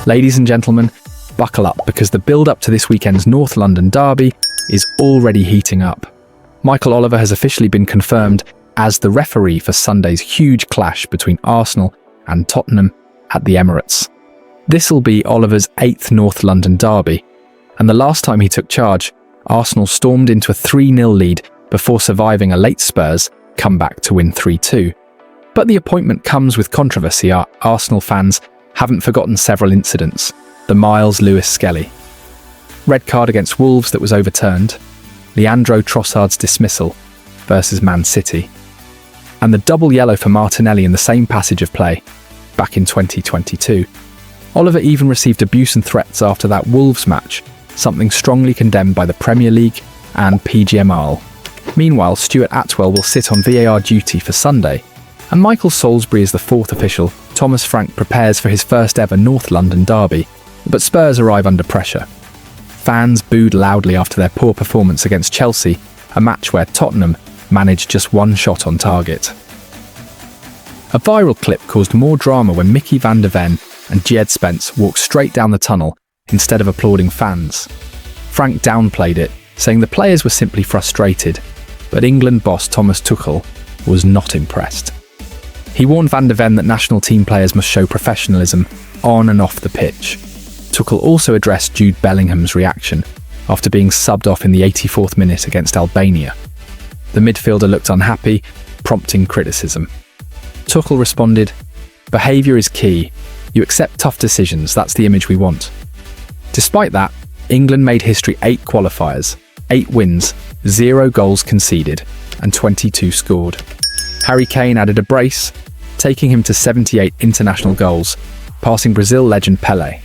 Ladies and gentlemen, buckle up because the build-up to this weekend's North London derby is already heating up. Michael Oliver has officially been confirmed as the referee for Sunday's huge clash between Arsenal and Tottenham at the Emirates. This will be Oliver's 8th North London derby, and the last time he took charge, Arsenal stormed into a 3-0 lead before surviving a late Spurs comeback to win 3-2. But the appointment comes with controversy. Our Arsenal fans haven't forgotten several incidents. The Miles Lewis Skelly red card against Wolves that was overturned, Leandro Trossard's dismissal versus Man City, and the double yellow for Martinelli in the same passage of play back in 2022. Oliver even received abuse and threats after that Wolves match, something strongly condemned by the Premier League and PGMOL. Meanwhile, Stuart Atwell will sit on VAR duty for Sunday, and Michael Salisbury is the fourth official. Thomas Frank prepares for his first ever North London derby, but Spurs arrive under pressure. Fans booed loudly after their poor performance against Chelsea, a match where Tottenham managed just one shot on target. A viral clip caused more drama when Mickey van der Ven and Jed Spence walked straight down the tunnel instead of applauding fans. Frank downplayed it, saying the players were simply frustrated, but England boss Thomas Tuchel was not impressed. He warned van der Ven that national team players must show professionalism on and off the pitch. Tuchel also addressed Jude Bellingham's reaction after being subbed off in the 84th minute against Albania. The midfielder looked unhappy, prompting criticism. Tuchel responded, "Behaviour is key. You accept tough decisions, that's the image we want." Despite that, England made history 8 qualifiers, 8 wins, 0 goals conceded, and 22 scored. Harry Kane added a brace, taking him to 78 international goals, passing Brazil legend Pelé.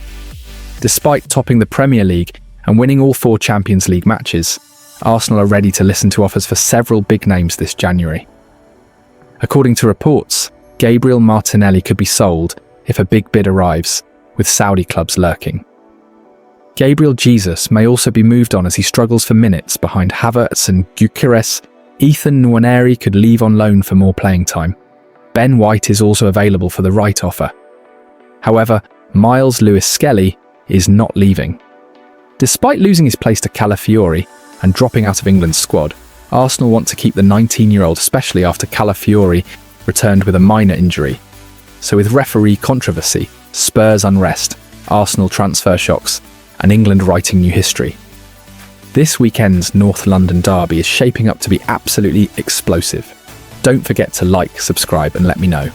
Despite topping the Premier League and winning all 4 Champions League matches, Arsenal are ready to listen to offers for several big names this January. According to reports, Gabriel Martinelli could be sold if a big bid arrives, with Saudi clubs lurking. Gabriel Jesus may also be moved on as he struggles for minutes behind Havertz and Gyökeres. Ethan Nwaneri could leave on loan for more playing time. Ben White is also available for the right offer. However, Miles Lewis Skelly is not leaving. Despite losing his place to Calafiori and dropping out of England's squad, Arsenal want to keep the 19-year-old, especially after Calafiori returned with a minor injury. So with referee controversy, Spurs unrest, Arsenal transfer shocks, and England writing new history, this weekend's North London derby is shaping up to be absolutely explosive. Don't forget to like, subscribe, and let me know.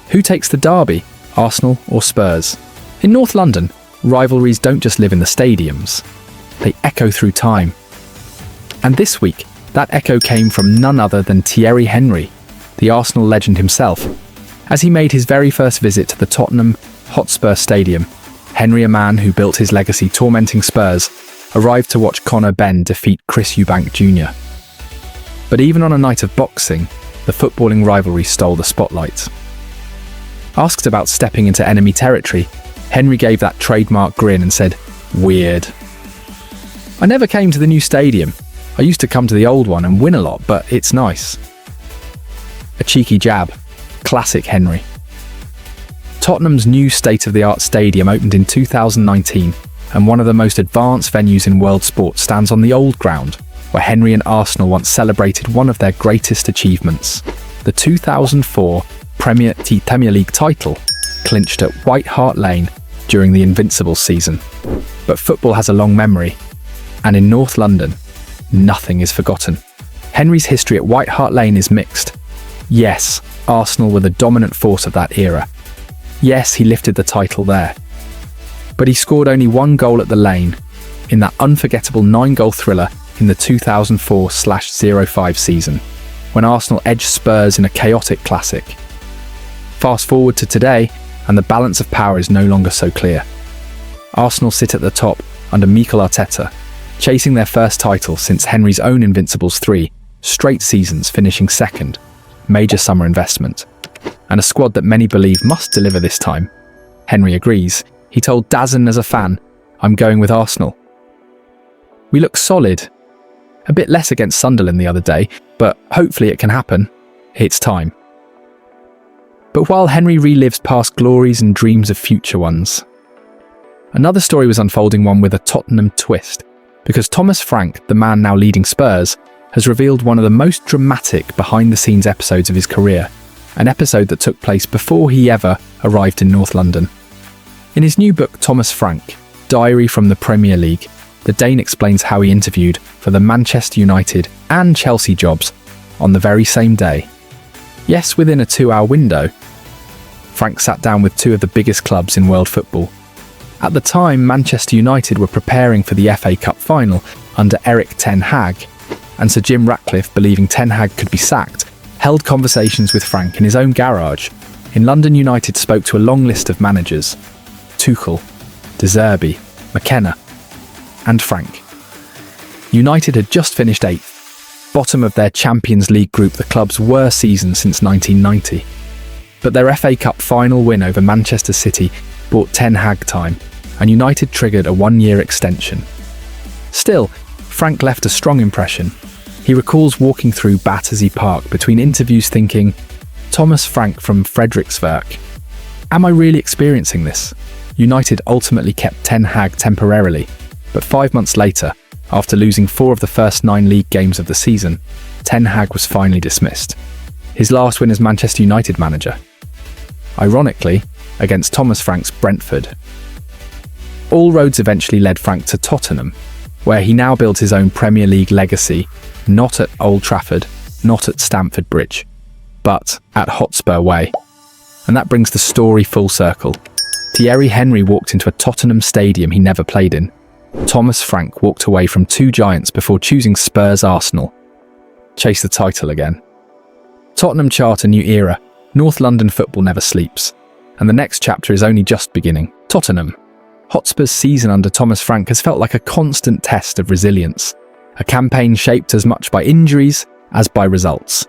Who takes the derby, Arsenal or Spurs? In North London, rivalries don't just live in the stadiums, they echo through time. And this week, that echo came from none other than Thierry Henry, the Arsenal legend himself. As he made his very first visit to the Tottenham Hotspur Stadium, Henry, a man who built his legacy tormenting Spurs, arrived to watch Conor Benn defeat Chris Eubank Jr. But even on a night of boxing, the footballing rivalry stole the spotlight. Asked about stepping into enemy territory, Henry gave that trademark grin and said, "Weird. I never came to the new stadium. I used to come to the old one and win a lot, but it's nice." A cheeky jab. Classic Henry. Tottenham's new state-of-the-art stadium opened in 2019, and one of the most advanced venues in world sport stands on the old ground, where Henry and Arsenal once celebrated one of their greatest achievements, the 2004 Premier League title, clinched at White Hart Lane during the Invincibles season. But football has a long memory, and in North London, nothing is forgotten. Henry's history at White Hart Lane is mixed. Yes, Arsenal were the dominant force of that era. Yes, he lifted the title there. But he scored only 1 goal at the Lane, in that unforgettable 9-goal thriller in the 2004/05 season, when Arsenal edged Spurs in a chaotic classic. Fast forward to today, and the balance of power is no longer so clear. Arsenal sit at the top under Mikel Arteta, chasing their first title since Henry's own Invincibles 3 straight seasons, finishing second. Major summer investment, and a squad that many believe must deliver this time. Henry agrees. He told DAZN as a fan, "I'm going with Arsenal." We look solid. A bit less against Sunderland the other day, but hopefully it can happen. It's time. But while Henry relives past glories and dreams of future ones, Another story was unfolding, one with a Tottenham twist, because Thomas Frank, the man now leading Spurs, has revealed one of the most dramatic behind-the-scenes episodes of his career, an episode that took place before he ever arrived in North London. In his new book, Thomas Frank, Diary from the Premier League, the Dane explains how he interviewed for the Manchester United and Chelsea jobs on the very same day. Yes, within a 2-hour window, Frank sat down with two of the biggest clubs in world football. At the time, Manchester United were preparing for the FA Cup final under Erik ten Hag, and Sir Jim Ratcliffe, believing ten Hag could be sacked, held conversations with Frank in his own garage. In London, United spoke to a long list of managers: Tuchel, De Zerbi, McKenna, and Frank. United had just finished 8th, bottom of their Champions League group, the club's worst season since 1990. But their FA Cup final win over Manchester City bought ten Hag time, and United triggered a 1-year extension. Still, Frank left a strong impression. He recalls walking through Battersea Park between interviews thinking, Thomas Frank from Frederiksberg. Am I really experiencing this? United ultimately kept ten Hag temporarily, but 5 months later, after losing 4 of the first 9 league games of the season, ten Hag was finally dismissed. His last win as Manchester United manager. Ironically, against Thomas Frank's Brentford. All roads eventually led Frank to Tottenham, where he now builds his own Premier League legacy, not at Old Trafford, not at Stamford Bridge, but at Hotspur Way. And that brings the story full circle. Thierry Henry walked into a Tottenham stadium he never played in. Thomas Frank walked away from 2 giants before choosing Spurs Arsenal. Chase the title again. Tottenham chart a new era. North London football never sleeps. And the next chapter is only just beginning. Tottenham Hotspur's season under Thomas Frank has felt like a constant test of resilience, a campaign shaped as much by injuries as by results.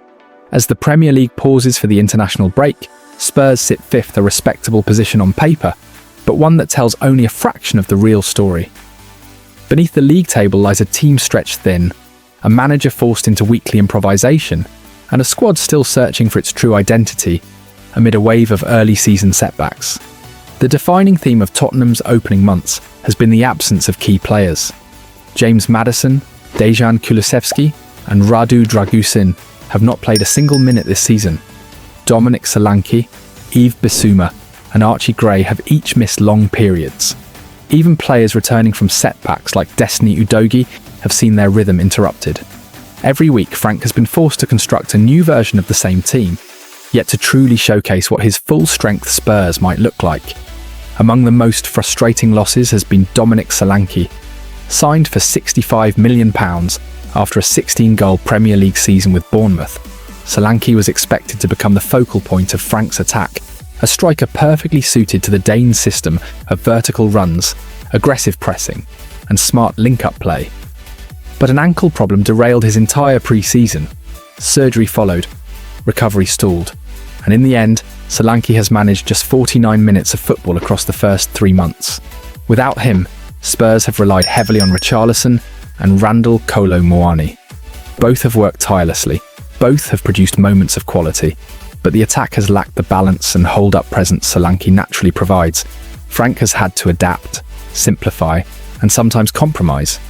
As the Premier League pauses for the international break, Spurs sit 5th, a respectable position on paper, but one that tells only a fraction of the real story. Beneath the league table lies a team stretched thin, a manager forced into weekly improvisation, and a squad still searching for its true identity amid a wave of early season setbacks. The defining theme of Tottenham's opening months has been the absence of key players. James Maddison, Dejan Kulusevski, and Radu Dragusin have not played a single minute this season. Dominic Solanke, Yves Bissouma, and Archie Gray have each missed long periods. Even players returning from setbacks like Destiny Udogie have seen their rhythm interrupted. Every week, Frank has been forced to construct a new version of the same team, yet to truly showcase what his full-strength Spurs might look like. Among the most frustrating losses has been Dominic Solanke, signed for £65 million after a 16-goal Premier League season with Bournemouth. Solanke was expected to become the focal point of Frank's attack, a striker perfectly suited to the Danes' system of vertical runs, aggressive pressing, and smart link-up play. But an ankle problem derailed his entire pre-season. Surgery followed, recovery stalled, and in the end, Solanke has managed just 49 minutes of football across the first 3 months. Without him, Spurs have relied heavily on Richarlison and Randall Kolo Muani. Both have worked tirelessly, both have produced moments of quality, but the attack has lacked the balance and hold-up presence Solanke naturally provides. Frank has had to adapt, simplify, and sometimes compromise,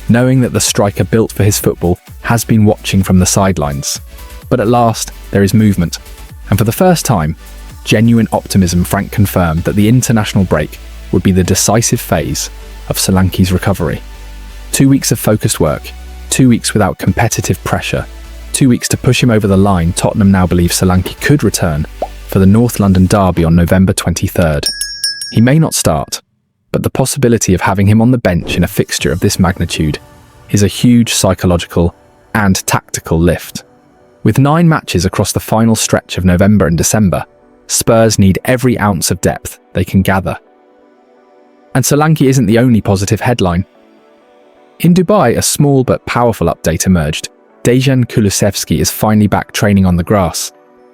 knowing that the striker built for his football has been watching from the sidelines. But at last, there is movement, and for the first time, genuine optimism. Frank confirmed that the international break would be the decisive phase of Solanke's recovery. 2 weeks of focused work, 2 weeks without competitive pressure, 2 weeks to push him over the line. Tottenham now believe Solanke could return for the North London derby on November 23rd. He may not start, but the possibility of having him on the bench in a fixture of this magnitude is a huge psychological and tactical lift. With 9 matches across the final stretch of November and December, Spurs need every ounce of depth they can gather. And Solanke isn't the only positive headline. In Dubai, a small but powerful update emerged. Dejan Kulusevski is finally back training on the grass.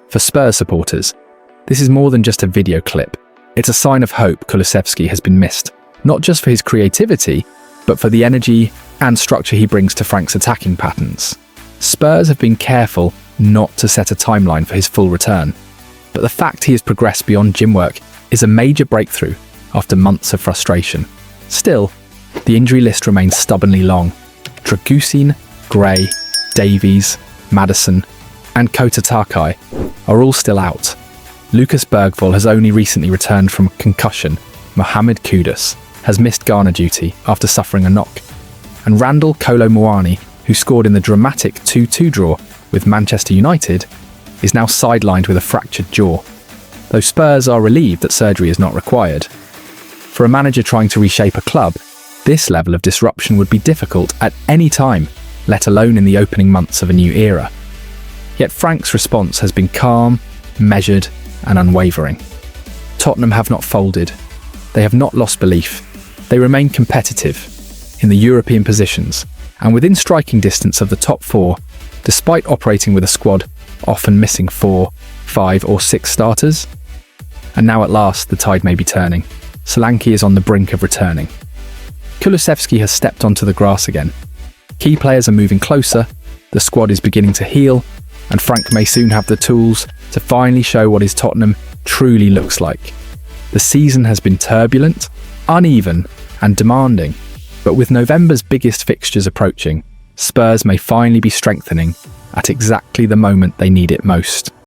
For Spurs supporters, this is more than just a video clip. It's a sign of hope. Kulusevski has been missed, not just for his creativity, but for the energy and structure he brings to Frank's attacking patterns. Spurs have been careful not to set a timeline for his full return, but the fact he has progressed beyond gym work is a major breakthrough, after months of frustration. Still, the injury list remains stubbornly long. Dragusin, Gray, Davies, Maddison, and Kota Takai are all still out. Lucas Bergvall has only recently returned from concussion. Mohamed Kudus has missed Ghana duty after suffering a knock. And Randall Kolo Muani, who scored in the dramatic 2-2 draw with Manchester United, is now sidelined with a fractured jaw, though Spurs are relieved that surgery is not required. For a manager trying to reshape a club, this level of disruption would be difficult at any time, let alone in the opening months of a new era. Yet Frank's response has been calm, measured, and unwavering. Tottenham have not folded. They have not lost belief. They remain competitive in the European positions and within striking distance of the top four, despite operating with a squad often missing 4, 5 or 6 starters. And now at last the tide may be turning. Solanke is on the brink of returning. Kulusevski has stepped onto the grass again. Key players are moving closer, the squad is beginning to heal, and Frank may soon have the tools to finally show what his Tottenham truly looks like. The season has been turbulent, uneven, and demanding, but with November's biggest fixtures approaching, Spurs may finally be strengthening at exactly the moment they need it most.